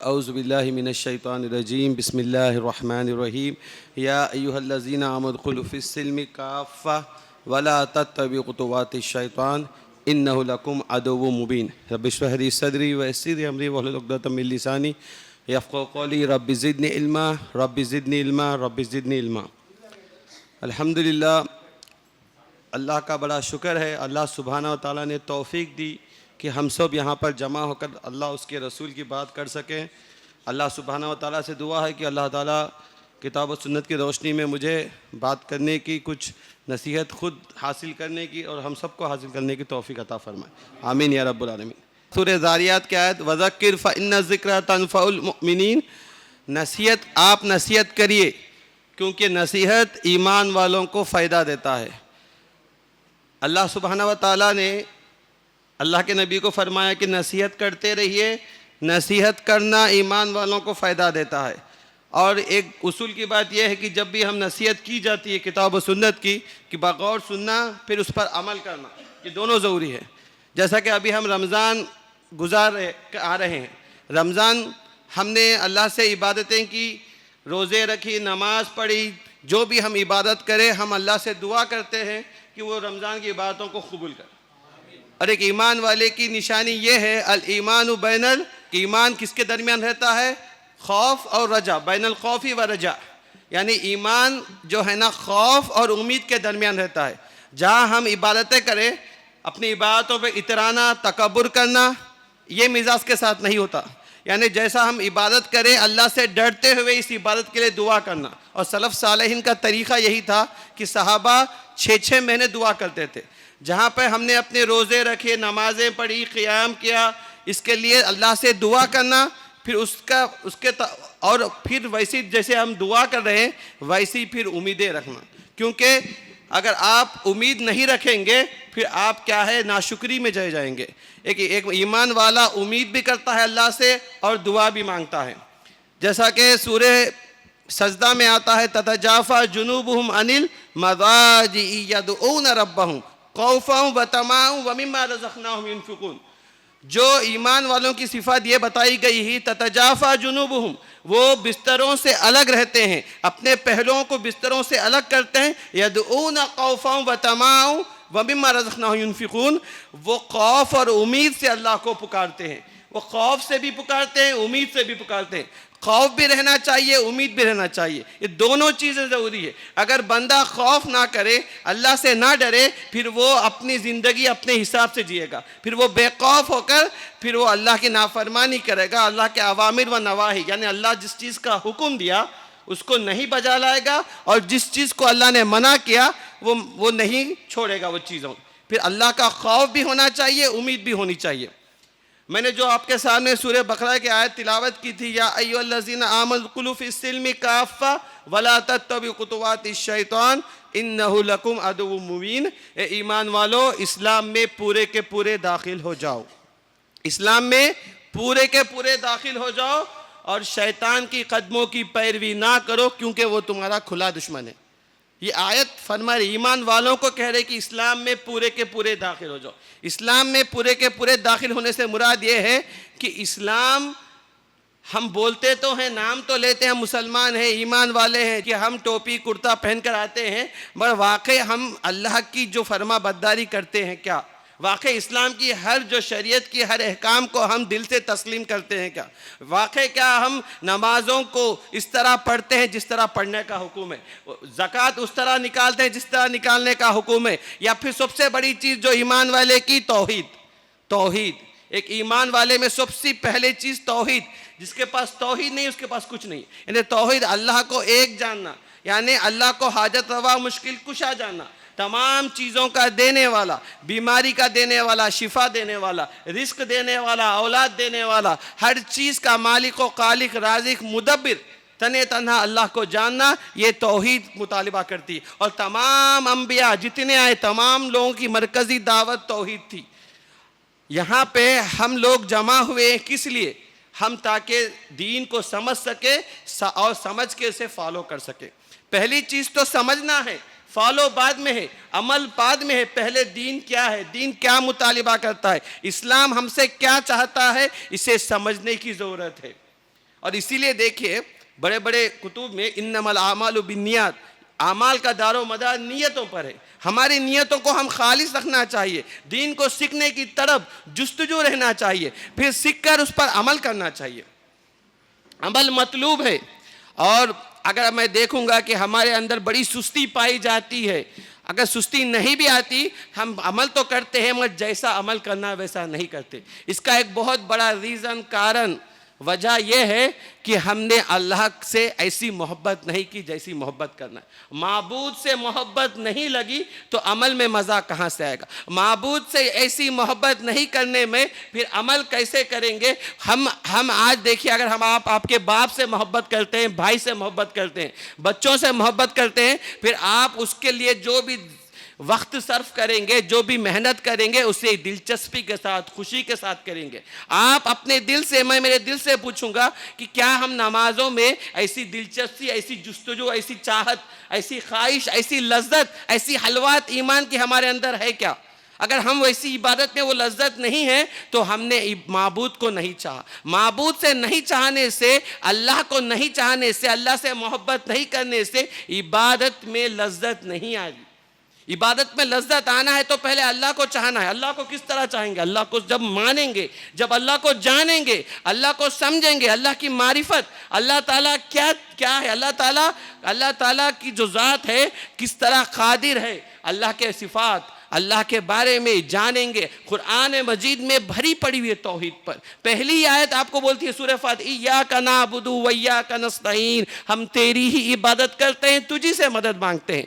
اعوذ باللہ من الشیطان الرجیم بسم اللہ الرحمن الرحیم یا ایہا الذین آمنوا ادخلوا فی السلم کافہ ولا تتبعوا خطوات الشیطان انہ لکم عدو مبین رب اشرح لی صدری ویسر لی امری واحلل عقدۃ من لسانی یفقہوا قولی رب زدنی علما رب زدنی علما رب زدنی علما۔ الحمدللہ، اللہ کا بڑا شکر ہے، اللہ سبحانہ و تعالیٰ نے توفیق دی کہ ہم سب یہاں پر جمع ہو کر اللہ اس کے رسول کی بات کر سکیں۔ اللہ سبحانہ و تعالیٰ سے دعا ہے کہ اللہ تعالیٰ کتاب و سنت کی روشنی میں مجھے بات کرنے کی، کچھ نصیحت خود حاصل کرنے کی اور ہم سب کو حاصل کرنے کی توفیق عطا فرمائے، آمین یا رب العالمین۔ سورہ ذاریات کی آیت وَذَكِّرْ فَإِنَّ الذِّكْرَ تَنفَعُ الْمُؤْمِنِينَ، نصیحت آپ نصیحت کریے کیونکہ نصیحت ایمان والوں کو فائدہ دیتا ہے۔ اللہ سبحانہ و تعالیٰ نے اللہ کے نبی کو فرمایا کہ نصیحت کرتے رہیے، نصیحت کرنا ایمان والوں کو فائدہ دیتا ہے۔ اور ایک اصول کی بات یہ ہے کہ جب بھی ہم نصیحت کی جاتی ہے کتاب و سنت کی، کہ بغور سننا پھر اس پر عمل کرنا، یہ دونوں ضروری ہے۔ جیسا کہ ابھی ہم رمضان آ رہے ہیں، رمضان ہم نے اللہ سے عبادتیں کی، روزے رکھی، نماز پڑھی، جو بھی ہم عبادت کریں ہم اللہ سے دعا کرتے ہیں کہ وہ رمضان کی عبادتوں کو قبول کرے۔ اور ایک ایمان والے کی نشانی یہ ہے، الایمان بین ایمان کس کے درمیان رہتا ہے؟ خوف اور رجا، بین الخوف و رجا، یعنی ایمان جو ہے نا خوف اور امید کے درمیان رہتا ہے۔ جہاں ہم عبادتیں کریں، اپنی عبادتوں پہ اترانا، تکبر کرنا، یہ مزاج کے ساتھ نہیں ہوتا۔ یعنی جیسا ہم عبادت کریں اللہ سے ڈرتے ہوئے اس عبادت کے لیے دعا کرنا۔ اور سلف صالحین کا طریقہ یہی تھا کہ صحابہ 6 مہینے دعا کرتے تھے۔ جہاں پہ ہم نے اپنے روزے رکھے، نمازیں پڑھی، قیام کیا، اس کے لیے اللہ سے دعا کرنا، پھر اور پھر ویسی جیسے ہم دعا کر رہے ہیں ویسی پھر امیدیں رکھنا، کیونکہ اگر آپ امید نہیں رکھیں گے پھر آپ کیا ہے ناشکری میں چلے جائیں گے۔ ایک ایمان والا امید بھی کرتا ہے اللہ سے اور دعا بھی مانگتا ہے، جیسا کہ سورہ سجدہ میں آتا ہے تتجافی جنوبہم عن المضاجع یدعون ربہم خوفا وطمعا ومما رزقناہم ينفقون۔ جو ایمان والوں کی صفات یہ بتائی گئی ہی، تتجافی جنوبہم، وہ بستروں سے الگ رہتے ہیں، اپنے پہلوؤں کو بستروں سے الگ کرتے ہیں، یدعون خوفا وطمعا ومما رزقناہم ينفقون، وہ خوف اور امید سے اللہ کو پکارتے ہیں۔ وہ خوف سے بھی پکارتے ہیں، امید سے بھی پکارتے ہیں۔ خوف بھی رہنا چاہیے، امید بھی رہنا چاہیے، یہ دونوں چیزیں ضروری ہے۔ اگر بندہ خوف نہ کرے، اللہ سے نہ ڈرے، پھر وہ اپنی زندگی اپنے حساب سے جیے گا، پھر وہ بے خوف ہو کر پھر وہ اللہ کی نافرمانی کرے گا، اللہ کے اوامر و نواہی، یعنی اللہ جس چیز کا حکم دیا اس کو نہیں بجا لائے گا، اور جس چیز کو اللہ نے منع کیا وہ نہیں چھوڑے گا وہ چیزوں۔ پھر اللہ کا خوف بھی ہونا چاہیے، امید بھی ہونی چاہیے۔ میں نے جو آپ کے سامنے سورہ بقرہ کی آیت تلاوت کی تھی، یا ایھا الذین آمنوا ادخلوا فی السلم کافہ ولا تتبعوا خطوات الشیطان انہ لکم عدو مبین، اے ایمان والو اسلام میں پورے کے پورے داخل ہو جاؤ، اسلام میں پورے کے پورے داخل ہو جاؤ اور شیطان کی قدموں کی پیروی نہ کرو کیونکہ وہ تمہارا کھلا دشمن ہے۔ یہ آیت فرما رہی ایمان والوں کو کہہ رہے کہ اسلام میں پورے کے پورے داخل ہو جاؤ۔ اسلام میں پورے کے پورے داخل ہونے سے مراد یہ ہے کہ اسلام ہم بولتے تو ہیں، نام تو لیتے ہیں مسلمان ہیں، ایمان والے ہیں، کہ ہم ٹوپی کرتا پہن کر آتے ہیں، مگر واقعی ہم اللہ کی جو فرما برداری کرتے ہیں کیا؟ واقعی اسلام کی ہر جو شریعت کی ہر احکام کو ہم دل سے تسلیم کرتے ہیں کیا؟ واقعی کیا ہم نمازوں کو اس طرح پڑھتے ہیں جس طرح پڑھنے کا حکم ہے؟ زکوٰۃ اس طرح نکالتے ہیں جس طرح نکالنے کا حکم ہے؟ یا پھر سب سے بڑی چیز جو ایمان والے کی توحید، ایک ایمان والے میں سب سے پہلے چیز توحید، جس کے پاس توحید نہیں اس کے پاس کچھ نہیں، یعنی توحید اللہ کو ایک جاننا، یعنی اللہ کو حاجت روا مشکل کشا جاننا، تمام چیزوں کا دینے والا، بیماری کا دینے والا، شفا دینے والا، رزق دینے والا، اولاد دینے والا، ہر چیز کا مالک و خالق، رازق، مدبر، تنہا تنہا اللہ کو جاننا، یہ توحید مطالبہ کرتی ہے۔ اور تمام انبیاء جتنے آئے تمام لوگوں کی مرکزی دعوت توحید تھی۔ یہاں پہ ہم لوگ جمع ہوئے کس لیے؟ ہم تاکہ دین کو سمجھ سکے اور سمجھ کے اسے فالو کر سکے۔ پہلی چیز تو سمجھنا ہے، فالو بعد میں ہے، عمل بعد میں ہے۔ پہلے دین کیا ہے، دین کیا مطالبہ کرتا ہے، اسلام ہم سے کیا چاہتا ہے، اسے سمجھنے کی ضرورت ہے۔ اور اسی لیے دیکھیے بڑے بڑے کتب میں انما الاعمال بالنیات، اعمال کا دار و مدار نیتوں پر ہے. ہماری نیتوں کو ہم خالص رکھنا چاہیے، دین کو سیکھنے کی طرف جستجو رہنا چاہیے، پھر سیکھ کر اس پر عمل کرنا چاہیے. عمل مطلوب ہے. اور اگر میں دیکھوں گا کہ ہمارے اندر بڑی سستی پائی جاتی ہے، اگر سستی نہیں بھی آتی، ہم عمل تو کرتے ہیں مگر جیسا عمل کرنا ویسا نہیں کرتے. اس کا ایک بہت بڑا کارن وجہ یہ ہے کہ ہم نے اللہ سے ایسی محبت نہیں کی جیسی محبت کرنا ہے. معبود سے محبت نہیں لگی تو عمل میں مزہ کہاں سے آئے گا؟ معبود سے ایسی محبت نہیں کرنے میں پھر عمل کیسے کریں گے؟ ہم آج دیکھیے، اگر ہم آپ کے باپ سے محبت کرتے ہیں، بھائی سے محبت کرتے ہیں، بچوں سے محبت کرتے ہیں، پھر آپ اس کے لیے جو بھی وقت صرف کریں گے، جو بھی محنت کریں گے، اسے دلچسپی کے ساتھ، خوشی کے ساتھ کریں گے. آپ اپنے دل سے، میں میرے دل سے پوچھوں گا کہ کیا ہم نمازوں میں ایسی دلچسپی، ایسی جستجو، ایسی چاہت، ایسی خواہش، ایسی لذت، ایسی حلوات ایمان کی ہمارے اندر ہے کیا؟ اگر ہم ویسی عبادت میں وہ لذت نہیں ہے تو ہم نے معبود کو نہیں چاہا. معبود سے نہیں چاہنے سے، اللہ کو نہیں چاہنے سے، اللہ سے محبت نہیں کرنے سے عبادت میں لذت نہیں آئے گی. عبادت میں لذت آنا ہے تو پہلے اللہ کو چاہنا ہے. اللہ کو کس طرح چاہیں گے؟ اللہ کو جب مانیں گے، جب اللہ کو جانیں گے، اللہ کو سمجھیں گے، اللہ کی معرفت، اللہ تعالیٰ کیا ہے، اللہ تعالیٰ کی جو ذات ہے کس طرح قادر ہے، اللہ کے صفات، اللہ کے بارے میں جانیں گے. قرآن مجید میں بھری پڑی ہوئی ہے توحید پر. پہلی آیت آپ کو بولتی ہے سورہ فاتحہ، ایاک نعبد و ایاک نستعین، ہم تیری ہی عبادت کرتے ہیں، تجھی سے مدد مانگتے ہیں.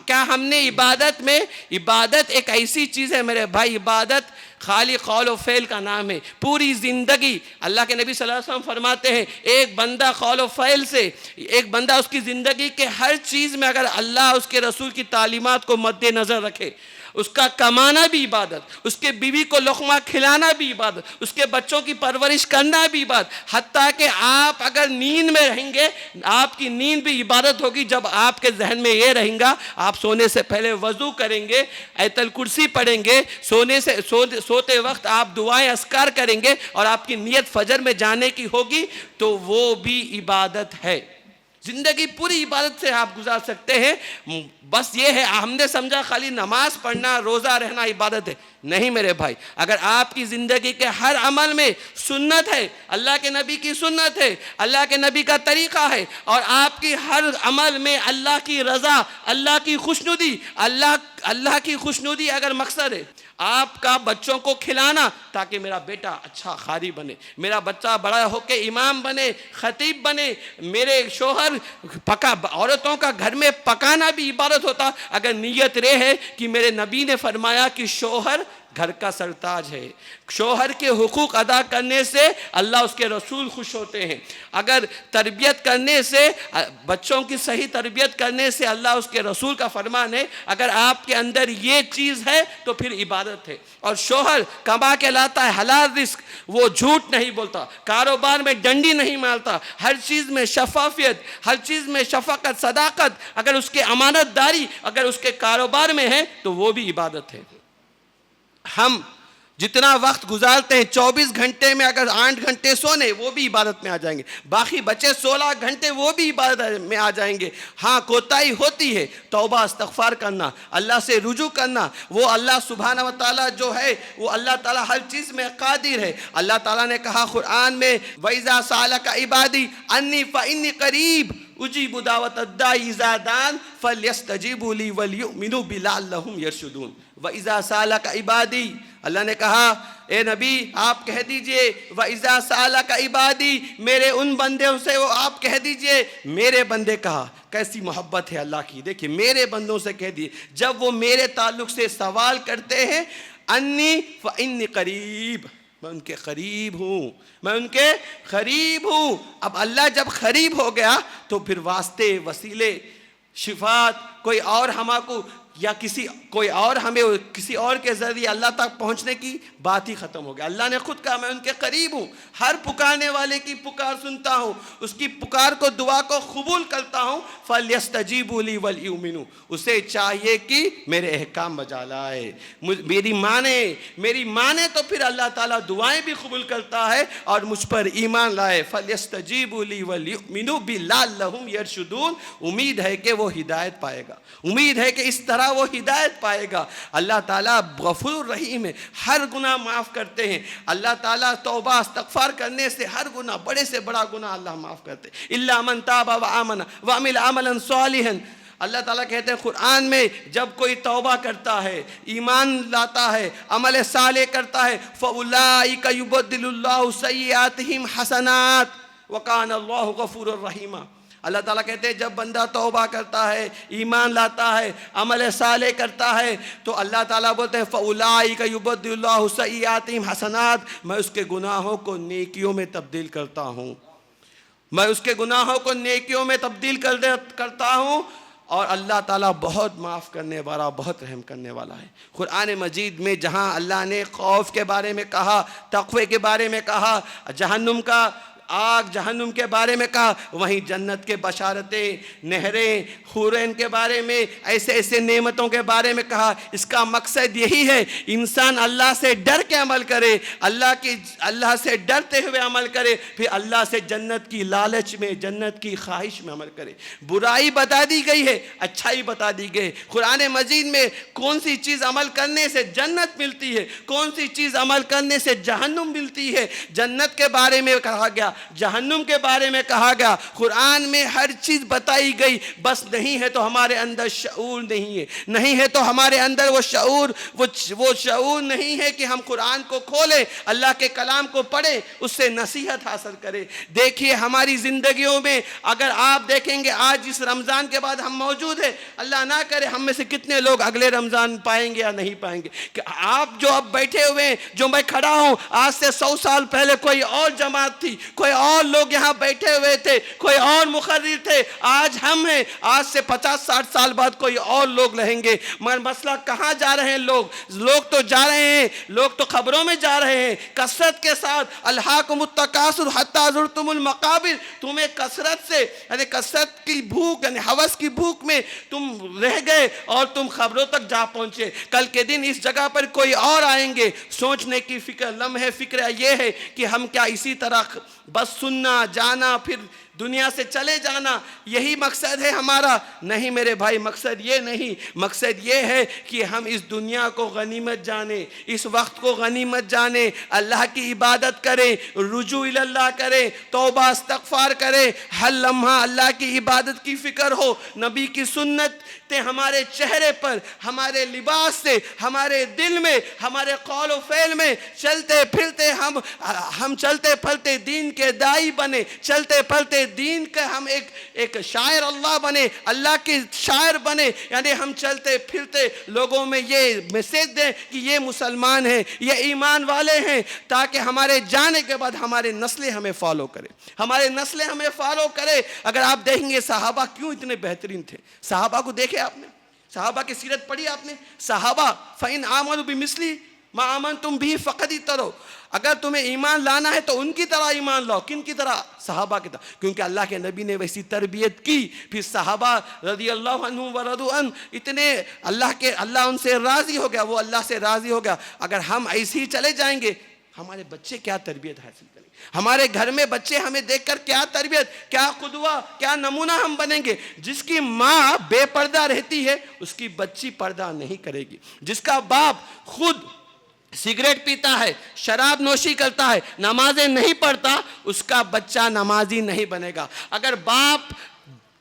کیا ہم نے عبادت ایک ایسی چیز ہے میرے بھائی، عبادت خالی قول و فعل کا نام ہے. پوری زندگی، اللہ کے نبی صلی اللہ علیہ وسلم فرماتے ہیں، ایک بندہ قول و فعل سے، ایک بندہ اس کی زندگی کے ہر چیز میں اگر اللہ اس کے رسول کی تعلیمات کو مد نظر رکھے، اس کا کمانا بھی عبادت، اس کے بیوی کو لقمہ کھلانا بھی عبادت، اس کے بچوں کی پرورش کرنا بھی عبادت. حتیٰ کہ آپ اگر نیند میں رہیں گے، آپ کی نیند بھی عبادت ہوگی. جب آپ کے ذہن میں یہ رہیں گا، آپ سونے سے پہلے وضو کریں گے، آیت الکرسی پڑھیں گے، سوتے وقت آپ دعائیں اذکار کریں گے اور آپ کی نیت فجر میں جانے کی ہوگی تو وہ بھی عبادت ہے. زندگی پوری عبادت سے آپ گزار سکتے ہیں. بس یہ ہے، ہم نے سمجھا خالی نماز پڑھنا، روزہ رہنا عبادت ہے. نہیں میرے بھائی، اگر آپ کی زندگی کے ہر عمل میں سنت ہے، اللہ کے نبی کی سنت ہے، اللہ کے نبی کا طریقہ ہے، اور آپ کی ہر عمل میں اللہ کی رضا، اللہ کی خوشنودی، اللہ کی خوشنودی اگر مقصد ہے، آپ کا بچوں کو کھلانا تاکہ میرا بیٹا اچھا قاری بنے، میرا بچہ بڑا ہو کے امام بنے، خطیب بنے، میرے شوہر عورتوں کا گھر میں پکانا بھی عبادت ہوتا اگر نیت رہے ہے کہ میرے نبی نے فرمایا کہ شوہر گھر کا سرتاج ہے. شوہر کے حقوق ادا کرنے سے اللہ اس کے رسول خوش ہوتے ہیں. اگر تربیت کرنے سے، بچوں کی صحیح تربیت کرنے سے اللہ اس کے رسول کا فرمان ہے. اگر آپ کے اندر یہ چیز ہے تو پھر عبادت ہے. اور شوہر کما کے لاتا ہے حلال رزق، وہ جھوٹ نہیں بولتا، کاروبار میں ڈنڈی نہیں مارتا، ہر چیز میں شفافیت، ہر چیز میں شفقت، صداقت، اگر اس کے امانت داری اگر اس کے کاروبار میں ہے تو وہ بھی عبادت ہے. ہم جتنا وقت گزارتے ہیں 24 گھنٹے میں اگر 8 گھنٹے سونے، وہ بھی عبادت میں آ جائیں گے. باقی بچے 16 گھنٹے وہ بھی عبادت میں آ جائیں گے. ہاں کوتاہی ہوتی ہے، توبہ استغفار کرنا، اللہ سے رجوع کرنا. وہ اللہ سبحانہ و تعالیٰ جو ہے، وہ اللہ تعالیٰ ہر چیز میں قادر ہے. اللہ تعالیٰ نے کہا قرآن میں، وَإِذَا سَأَلَكَ عِبَادِي عَنِّي فَإِنِّي قَرِيبٌ اجیب دعوت الداعی اذا دعان فلیستجیبوا لی ولیؤمنوا بی لعلہم یرشدون. وَإِذَا سَأَلَكَ عِبَادِي، اللہ نے کہا اے نبی آپ کہہ دیجئے، وَإِذَا سَأَلَكَ عِبَادِي، میرے ان بندوں سے وہ آپ کہہ دیجئے. میرے بندے کہا، کیسی محبت ہے اللہ کی. دیکھیں میرے بندوں سے کہہ دیے، جب وہ میرے تعلق سے سوال کرتے ہیں، انی فإنی قریب، میں ان کے قریب ہوں، میں ان کے قریب ہوں. اب اللہ جب قریب ہو گیا تو پھر واسطے، وسیلے، شفاعت، کوئی اور ہم کو یا کوئی اور ہمیں کسی اور کے ذریعے اللہ تک پہنچنے کی بات ہی ختم ہو گیا۔ اللہ نے خود کہا میں ان کے قریب ہوں، ہر پکارنے والے کی پکار سنتا ہوں، اس کی پکار کو، دعا کو قبول کرتا ہوں۔ فَلْيَسْتَجِيبُوا لِي وَلْيُؤْمِنُوا، اسے چاہیے کہ میرے احکام بجا لائے، میری مانے تو پھر اللہ تعالیٰ دعائیں بھی قبول کرتا ہے اور مجھ پر ایمان لائے۔ فَلْيَسْتَجِيبُوا لِي وَلْيُؤْمِنُوا بِي لَعَلَّهُمْ يَرْشُدُونَ، امید ہے کہ وہ ہدایت پائے گا، امید ہے کہ اس طرح وہ ہدایت پائے گا۔ اللہ تعالیٰ غفور رحیم ہے، ہر گناہ معاف کرتے ہیں۔ اللہ تعالیٰ توبہ استغفار کرنے سے ہر گناہ، بڑے سے بڑا گناہ اللہ معاف کرتے ہیں۔ إِلَّا مَنْ تَابَ وَآمَنَ وَعَمِلَ عَمَلًا صَالِحًا، اللہ تعالیٰ کہتے ہیں قرآن میں جب کوئی توبہ کرتا ہے، ایمان لاتا ہے، عمل صالح کرتا ہے، فَأُولَٰئِكَ يُبَدِّلُ اللَّهُ سَيِّئَاتِهِمْ حَسَنَاتٍ وَكَانَ اللَّهُ غَفُورًا رَحِيمًا۔ اللہ تعالیٰ کہتے ہیں جب بندہ توبہ کرتا ہے، ایمان لاتا ہے، عمل صالح کرتا ہے، تو اللہ تعالیٰ بولتے ہیں فَأُولَٰئِكَ يُبَدِّلُ اللَّهُ سَيِّئَاتِهِمْ حَسَنَاتٍ، میں اس کے گناہوں کو نیکیوں میں تبدیل کرتا ہوں، میں اس کے گناہوں کو نیکیوں میں تبدیل کرتا ہوں، اور اللہ تعالیٰ بہت معاف کرنے والا، بہت رحم کرنے والا ہے۔ قرآن مجید میں جہاں اللہ نے خوف کے بارے میں کہا، تقوی کے بارے میں کہا، جہنم کا آگ، جہنم کے بارے میں کہا، وہیں جنت کے بشارتیں، نہریں، حورین کے بارے میں، ایسے ایسے نعمتوں کے بارے میں کہا۔ اس کا مقصد یہی ہے انسان اللہ سے ڈر کے عمل کرے، اللہ سے ڈرتے ہوئے عمل کرے، پھر اللہ سے جنت کی لالچ میں، جنت کی خواہش میں عمل کرے۔ برائی بتا دی گئی ہے، اچھائی بتا دی گئی۔ قرآن مجید میں کون سی چیز عمل کرنے سے جنت ملتی ہے، کون سی چیز عمل کرنے سے جہنم ملتی ہے، جنت کے بارے میں کہا گیا، جہنم کے بارے میں کہا گیا۔ قرآن میں ہر چیز بتائی گئی، بس نہیں ہے تو ہمارے اندر شعور نہیں ہے، نہیں ہے تو ہمارے اندر وہ شعور نہیں ہے کہ ہم قرآن کو کھولیں، اللہ کے کلام کو پڑھیں، اس سے نصیحت حاصل کریں۔ دیکھیے ہماری زندگیوں میں اگر آپ دیکھیں گے آج اس رمضان کے بعد ہم موجود ہیں، اللہ نہ کرے ہم میں سے کتنے لوگ اگلے رمضان پائیں گے یا نہیں پائیں گے۔ کہ آپ جو اب بیٹھے ہوئے ہیں، جو میں کھڑا ہوں، آج سے 100 سال پہلے کوئی اور جماعت تھی، کوئی اور لوگ یہاں بیٹھے ہوئے تھے، کوئی اور مقرر تھے، آج ہم ہیں، آج سے 50-60 سال بعد کوئی اور لوگ رہیں گے۔ مگر مسئلہ کہاں جا رہے ہیں لوگ تو جا رہے ہیں، لوگ تو خبروں میں جا رہے ہیں کثرت کے ساتھ۔ الہاکم التکاثر حتی زرتم المقابر، تمہیں کثرت سے، یعنی کثرت کی بھوک، یعنی ہوس کی بھوک میں تم رہ گئے اور تم خبروں تک جا پہنچے۔ کل کے دن اس جگہ پر کوئی اور آئیں گے۔ سوچنے کی فکر، لمحے فکر یہ ہے کہ ہم کیا اسی طرح بس سننا، جانا، پھر دنیا سے چلے جانا، یہی مقصد ہے ہمارا؟ نہیں میرے بھائی، مقصد یہ نہیں، مقصد یہ ہے کہ ہم اس دنیا کو غنیمت جانیں، اس وقت کو غنیمت جانیں، اللہ کی عبادت کریں، رجوع اللہ کریں، توبہ استغفار کریں، ہر لمحہ اللہ کی عبادت کی فکر ہو، نبی کی سنتیں ہمارے چہرے پر، ہمارے لباس سے، ہمارے دل میں، ہمارے قول و فعل میں، چلتے پھرتے ہم چلتے پھرتے دین کے داعی بنے، چلتے پھرتے دین کا ہم ایک شاعر اللہ بنے، اللہ کے شاعر بنے، یعنی ہم چلتے پھرتے لوگوں میں یہ میسیج دیں کہ یہ مسلمان ہیں، یہ ایمان والے ہیں، تاکہ ہمارے جانے کے بعد ہمارے نسلیں ہمیں فالو کرے، ہمارے نسلیں ہمیں فالو کرے۔ اگر آپ دیکھیں گے صحابہ کیوں اتنے بہترین تھے، صحابہ کو دیکھے آپ نے، صحابہ کی سیرت پڑھی آپ نے، صحابہ فَإِنْ آمَنُوا بِمِثْلِ مَا آمَنْتُمْ بِهِ فَقَدْ اهْتَدَوْا، اگر تمہیں ایمان لانا ہے تو ان کی طرح ایمان لاؤ۔ کن کی طرح؟ صحابہ کی طرح، کیونکہ اللہ کے نبی نے ویسی تربیت کی۔ پھر صحابہ رضی اللہ عنہم ورضوا عنہ، اتنے اللہ ان سے راضی ہو گیا، وہ اللہ سے راضی ہو گیا۔ اگر ہم ایسے ہی چلے جائیں گے، ہمارے بچے کیا تربیت حاصل کریں گے؟ ہمارے گھر میں بچے ہمیں دیکھ کر کیا تربیت، کیا قدوہ، کیا نمونہ ہم بنیں گے؟ جس کی ماں بے پردہ رہتی ہے اس کی بچی پردہ نہیں کرے گی۔ جس کا باپ خود سگریٹ پیتا ہے، شراب نوشی کرتا ہے، نمازیں نہیں پڑھتا، اس کا بچہ نمازی نہیں بنے گا۔ اگر باپ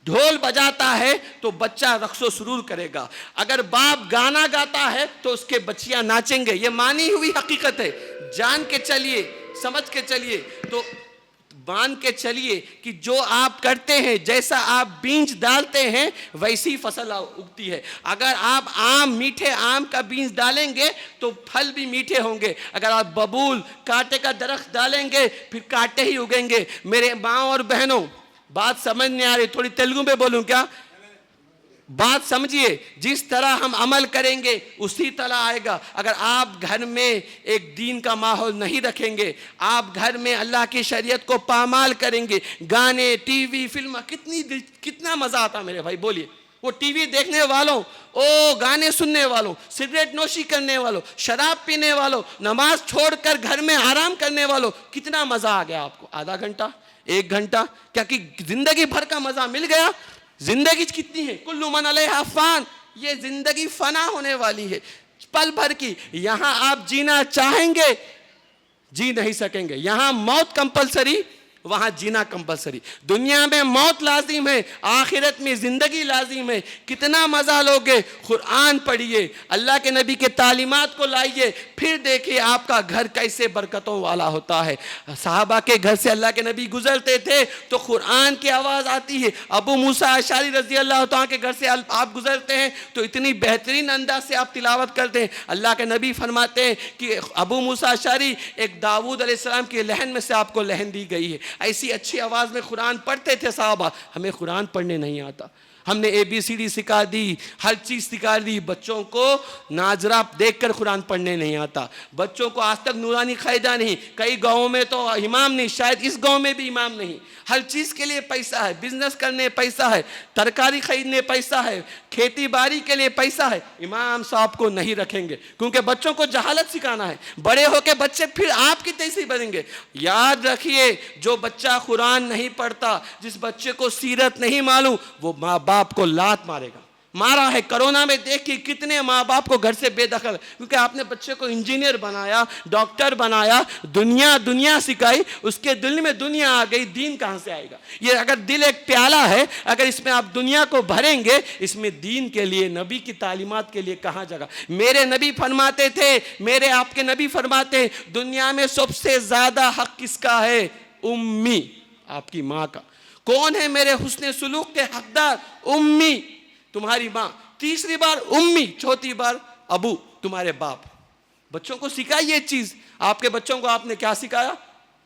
ڈھول بجاتا ہے تو بچہ رقص و سرور کرے گا، اگر باپ گانا گاتا ہے تو اس کے بچیاں ناچیں گے۔ یہ مانی ہوئی حقیقت ہے، جان کے چلیے، سمجھ کے چلیے، تو مان کے چلیے کہ جو آپ کرتے ہیں، جیسا آپ بیج ڈالتے ہیں ویسی فصل اگتی ہے۔ اگر آپ میٹھے آم کا بیج ڈالیں گے تو پھل بھی میٹھے ہوں گے، اگر آپ ببول کانٹے کا درخت ڈالیں گے پھر کانٹے ہی اگیں گے۔ میرے ماں اور بہنوں، بات سمجھ نہیں آ رہی، تھوڑی تیلگو میں بولوں کیا؟ بات سمجھیے، جس طرح ہم عمل کریں گے اسی طرح آئے گا۔ اگر آپ گھر میں ایک دین کا ماحول نہیں رکھیں گے، آپ گھر میں اللہ کی شریعت کو پامال کریں گے، گانے، ٹی وی، فلم، کتنا مزہ آتا میرے بھائی، بولیے۔ وہ ٹی وی دیکھنے والوں، گانے سننے والوں، سگریٹ نوشی کرنے والوں، شراب پینے والوں، نماز چھوڑ کر گھر میں آرام کرنے والوں، کتنا مزہ آ گیا آپ کو؟ آدھا گھنٹہ، 1 گھنٹہ، کیا کہ زندگی بھر کا مزہ مل گیا؟ زندگی کتنی ہے؟ کل من علیہا فان، یہ زندگی فنا ہونے والی ہے، پل بھر کی۔ یہاں آپ جینا چاہیں گے جی نہیں سکیں گے، یہاں موت کمپلسری، وہاں جینا کمپلسری۔ دنیا میں موت لازم ہے، آخرت میں زندگی لازم ہے۔ کتنا مزہ لوگے؟ قرآن پڑھیے، اللہ کے نبی کے تعلیمات کو لائیے، پھر دیکھیے آپ کا گھر کیسے برکتوں والا ہوتا ہے۔ صحابہ کے گھر سے اللہ کے نبی گزرتے تھے تو قرآن کی آواز آتی ہے۔ ابو موسیٰ اشعری رضی اللہ تعالیٰ کے گھر سے آپ گزرتے ہیں تو اتنی بہترین انداز سے آپ تلاوت کرتے ہیں۔ اللہ کے نبی فرماتے ہیں کہ ابو موسیٰ اشعری، ایک داؤد علیہ السلام کی لہن میں سے آپ کو لہن دی گئی ہے۔ ایسی اچھی آواز میں قرآن پڑھتے تھے صحابہ۔ ہمیں قرآن پڑھنے نہیں آتا، ہم نے ABCD سکھا دی، ہر چیز سکھا دی، بچوں کو ناظرہ دیکھ کر قرآن پڑھنے نہیں آتا، بچوں کو آج تک نورانی قاعدہ نہیں، کئی گاؤں میں تو امام نہیں، شاید اس گاؤں میں بھی امام نہیں۔ ہر چیز کے لیے پیسہ ہے، بزنس کرنے پیسہ ہے، ترکاری خریدنے پیسہ ہے، کھیتی باڑی کے لیے پیسہ ہے۔ امام صاحب کو نہیں رکھیں گے کیونکہ بچوں کو جہالت سکھانا ہے، بڑے ہو کے بچے پھر آپ کی تیسی بنیں گے۔ یاد رکھیے، جو بچہ قرآن نہیں پڑھتا، جس بچے کو سیرت نہیں معلوم، وہ ماں باپ کو لات مارے گا۔ مارا ہے کرونا میں، دیکھیے کتنے ماں باپ کو گھر سے بے دخل، کیونکہ آپ نے بچے کو انجینئر بنایا، ڈاکٹر بنایا، دنیا سکھائی، اس کے دل میں دنیا آ گئی، دین کہاں سے آئے گا؟ یہ اگر دل ایک پیالہ ہے، اگر اس میں آپ دنیا کو بھریں گے، اس میں دین کے لیے، نبی کی تعلیمات کے لیے کہاں جگہ؟ میرے نبی فرماتے تھے، میرے آپ کے نبی فرماتے ہیں، دنیا میں سب سے زیادہ حق کس کا ہے؟ امی، آپ کی ماں کا۔ کون ہے میرے حسن سلوک کے حقدار؟ امی، تمہاری ماں، تیسری بار امی، چوتھی بار ابو، تمہارے باپ۔ بچوں کو سکھائیے یہ چیز۔ آپ کے بچوں کو آپ نے کیا سکھایا؟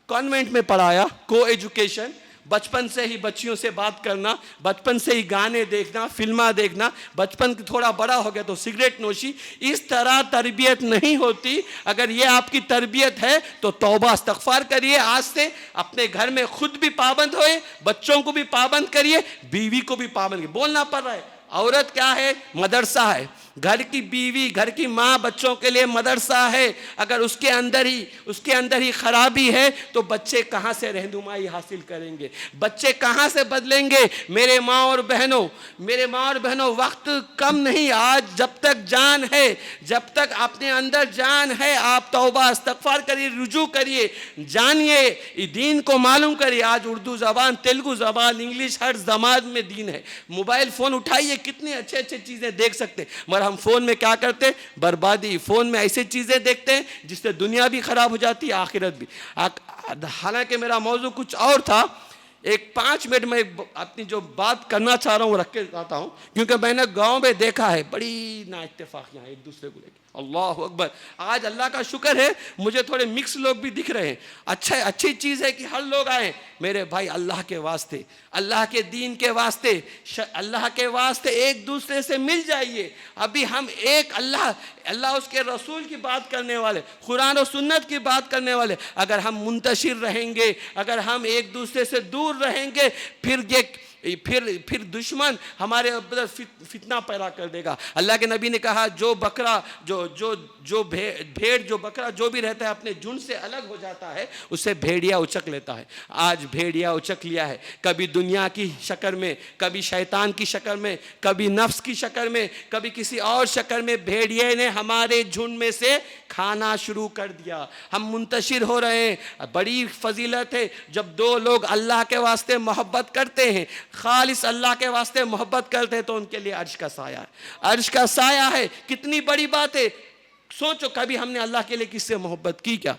کانوینٹ میں پڑھایا، کو ایجوکیشن، بچپن سے ہی بچیوں سے بات کرنا، بچپن سے ہی گانے دیکھنا، فلمیں دیکھنا، بچپن تھوڑا بڑا ہو گیا تو سگریٹ نوشی۔ اس طرح تربیت نہیں ہوتی۔ اگر یہ آپ کی تربیت ہے تو توبہ استغفار کریے، آج سے اپنے گھر میں خود بھی پابند ہوئے، بچوں کو بھی پابند کریے، بیوی کو بھی پابند کریے۔ بولنا پڑ رہا ہے، عورت کیا ہے؟ مدرسہ ہے۔ گھر کی بیوی، گھر کی ماں بچوں کے لیے مدرسہ ہے۔ اگر اس کے اندر ہی خرابی ہے تو بچے کہاں سے رہنمائی حاصل کریں گے؟ بچے کہاں سے بدلیں گے؟ میرے ماں اور بہنوں، وقت کم نہیں۔ آج جب تک جان ہے، جب تک اپنے اندر جان ہے، آپ توبہ استغفار کریے، رجوع کریے، جانیے، دین کو معلوم کریے۔ آج اردو زبان، تیلگو زبان، انگلش، ہر زبان میں دین ہے۔ موبائل فون اٹھائیے، کتنے اچھے چیزیں دیکھ سکتے، مگر ہم فون میں کیا کرتے؟ بربادی۔ فون میں ایسے چیزیں دیکھتے ہیں جس سے دنیا بھی خراب ہو جاتی ہے، آخرت بھی۔ حالانکہ میرا موضوع کچھ اور تھا، 5 منٹ میں اپنی جو بات کرنا چاہ رہا ہوں وہ رکھ کے جاتا ہوں، کیونکہ میں نے گاؤں میں دیکھا ہے بڑی نا اتفاقیاں ایک دوسرے کو لے کے۔ اللہ اکبر! آج اللہ کا شکر ہے مجھے تھوڑے مکس لوگ بھی دکھ رہے ہیں۔ اچھی چیز ہے کہ ہر لوگ آئیں۔ میرے بھائی، اللہ کے واسطے، اللہ کے دین کے واسطے، اللہ کے واسطے ایک دوسرے سے مل جائیے۔ ابھی ہم ایک اللہ اس کے رسول کی بات کرنے والے، قرآن و سنت کی بات کرنے والے، اگر ہم منتشر رہیں گے، اگر ہم ایک دوسرے سے دور رہیں گے، پھر دشمن ہمارے اندر فتنہ پیدا کر دے گا۔ اللہ کے نبی نے کہا، جو بھیڑ جو بکرا جو بھی رہتا ہے اپنے جھنڈ سے الگ ہو جاتا ہے، اسے بھیڑیا اچک لیتا ہے۔ آج بھیڑیا اچک لیا ہے، کبھی دنیا کی شکل میں، کبھی شیطان کی شکل میں، کبھی نفس کی شکل میں، کبھی کسی اور شکل میں بھیڑیے نے ہمارے جھنڈ میں سے کھانا شروع کر دیا۔ ہم منتشر ہو رہے ہیں۔ بڑی فضیلت ہے جب 2 لوگ اللہ کے واسطے محبت کرتے ہیں، خالص اللہ کے واسطے محبت کرتے ہیں، تو ان کے لیے عرش کا سایہ ہے۔ عرش کا سایہ ہے، کتنی بڑی بات ہے۔ سوچو، کبھی ہم نے اللہ کے لیے کس سے محبت کی کیا؟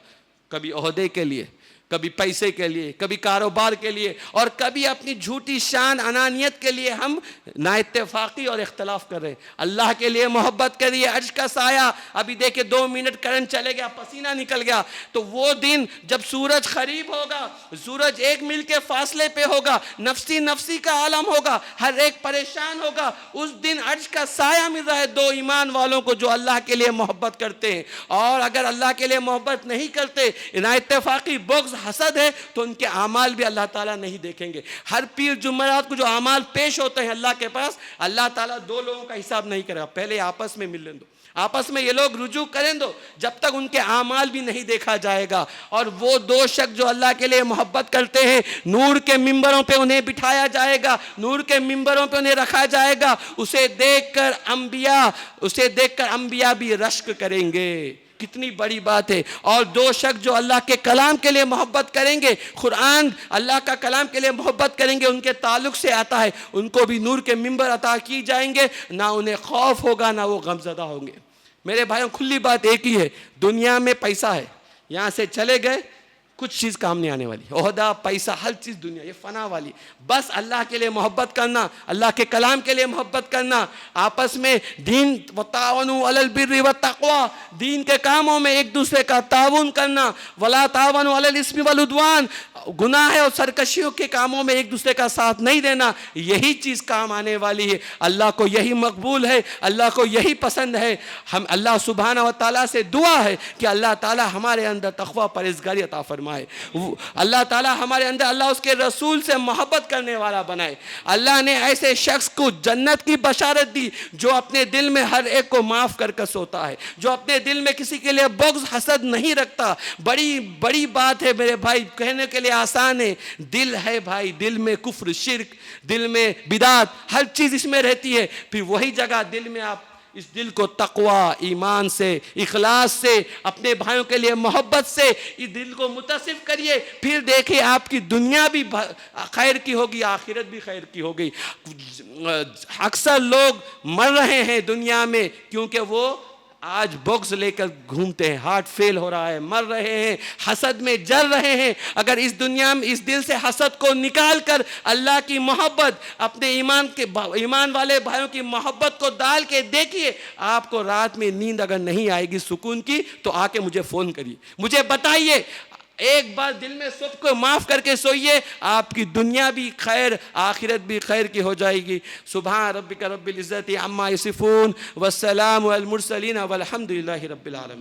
کبھی عہدے کے لیے، کبھی پیسے کے لیے، کبھی کاروبار کے لیے، اور کبھی اپنی جھوٹی شان انانیت کے لیے ہم نا اتفاقی اور اختلاف کر رہے ہیں۔ اللہ کے لیے محبت کریے۔ عرش کا سایہ، ابھی دیکھیں 2 منٹ کرنٹ چلے گیا، پسینہ نکل گیا، تو وہ دن جب سورج قریب ہوگا، سورج 1 میل کے فاصلے پہ ہوگا، نفسی نفسی کا عالم ہوگا، ہر ایک پریشان ہوگا، اس دن عرش کا سایہ مل رہا ہے 2 ایمان والوں کو جو اللہ کے لیے محبت کرتے ہیں۔ اور اگر اللہ کے لیے محبت نہیں کرتے، نا اتفاقی، بغض، حسد ہے، تو ان کے اعمال بھی اللہ تعالیٰ نہیں دیکھیں گے۔ ہر پیر جمعرات کو جو اعمال پیش ہوتے ہیں اللہ کے پاس، اللہ تعالیٰ 2 لوگوں کا حساب نہیں کرے گا، پہلے آپس میں ملنے دو، آپس میں یہ لوگ رجوع کریں دو، جب تک ان کے اعمال بھی نہیں دیکھا جائے گا۔ اور وہ 2 شخص جو اللہ کے لیے محبت کرتے ہیں، نور کے ممبروں پہ انہیں بٹھایا جائے گا، نور کے ممبروں پہ انہیں رکھا جائے گا، اسے دیکھ کر انبیاء بھی رشک کریں گے۔ کتنی بڑی بات ہے۔ اور 2 شخص جو اللہ کے کلام کے لیے محبت کریں گے، قرآن اللہ کا کلام کے لیے محبت کریں گے، ان کے تعلق سے آتا ہے، ان کو بھی نور کے ممبر عطا کی جائیں گے، نہ انہیں خوف ہوگا، نہ وہ غمزدہ ہوں گے۔ میرے بھائیوں، کھلی بات ایک ہی ہے، دنیا میں پیسہ ہے، یہاں سے چلے گئے، کچھ چیز کام نہیں آنے والی، عہدہ، پیسہ، ہر چیز دنیا یہ فنا والی۔ بس اللہ کے لیے محبت کرنا، اللہ کے کلام کے لیے محبت کرنا، آپس میں دین، وتعاونوا علی البر والتقوی، دین کے کاموں میں ایک دوسرے کا تعاون کرنا، ولا تعاونوا علی الاسم والعدوان، گناہ اور سرکشیوں کے کاموں میں ایک دوسرے کا ساتھ نہیں دینا، یہی چیز کام آنے والی ہے۔ اللہ کو یہی مقبول ہے، اللہ کو یہی پسند ہے۔ ہم اللہ سبحانہ و تعالیٰ سے دعا ہے کہ اللہ تعالیٰ ہمارے اندر تقوی، پرہیزگاری عطا فرمائے۔ اللہ تعالیٰ ہمارے اندر، اللہ اس کے رسول سے محبت کرنے والا بنائے۔ اللہ نے ایسے شخص کو جنت کی بشارت دی جو اپنے دل میں ہر ایک کو معاف کر کے سوتا ہے، جو اپنے دل میں کسی کے لیے بغض، حسد نہیں رکھتا۔ بڑی بات ہے میرے بھائی، کہنے کے لیے آسان ہے، دل ہے بھائی، دل میں کفر، شرک، دل میں بدعت، ہر چیز اس میں رہتی ہے۔ پھر وہی جگہ دل میں آپ اس دل کو تقوی، ایمان سے، اخلاص سے، اپنے بھائیوں کے لیے محبت سے اس دل کو متصف کریے، پھر دیکھیں آپ کی دنیا بھی خیر کی ہوگی، آخرت بھی خیر کی ہوگی۔ اکثر لوگ مر رہے ہیں دنیا میں کیونکہ وہ آج بغض لے کر گھومتے ہیں، ہارٹ فیل ہو رہا ہے، مر رہے ہیں، حسد میں جل رہے ہیں۔ اگر اس دنیا میں اس دل سے حسد کو نکال کر اللہ کی محبت، اپنے ایمان والے بھائیوں کی محبت کو ڈال کے دیکھیے، آپ کو رات میں نیند اگر نہیں آئے گی سکون کی، تو آ کے مجھے فون کریے، مجھے بتائیے۔ ایک بار دل میں سب کو معاف کر کے سوئیے، آپ کی دنیا بھی خیر، آخرت بھی خیر کی ہو جائے گی۔ سبحان ربک رب العزت عما یصفون والسلام علی المرسلین والحمد للہ رب العالمین۔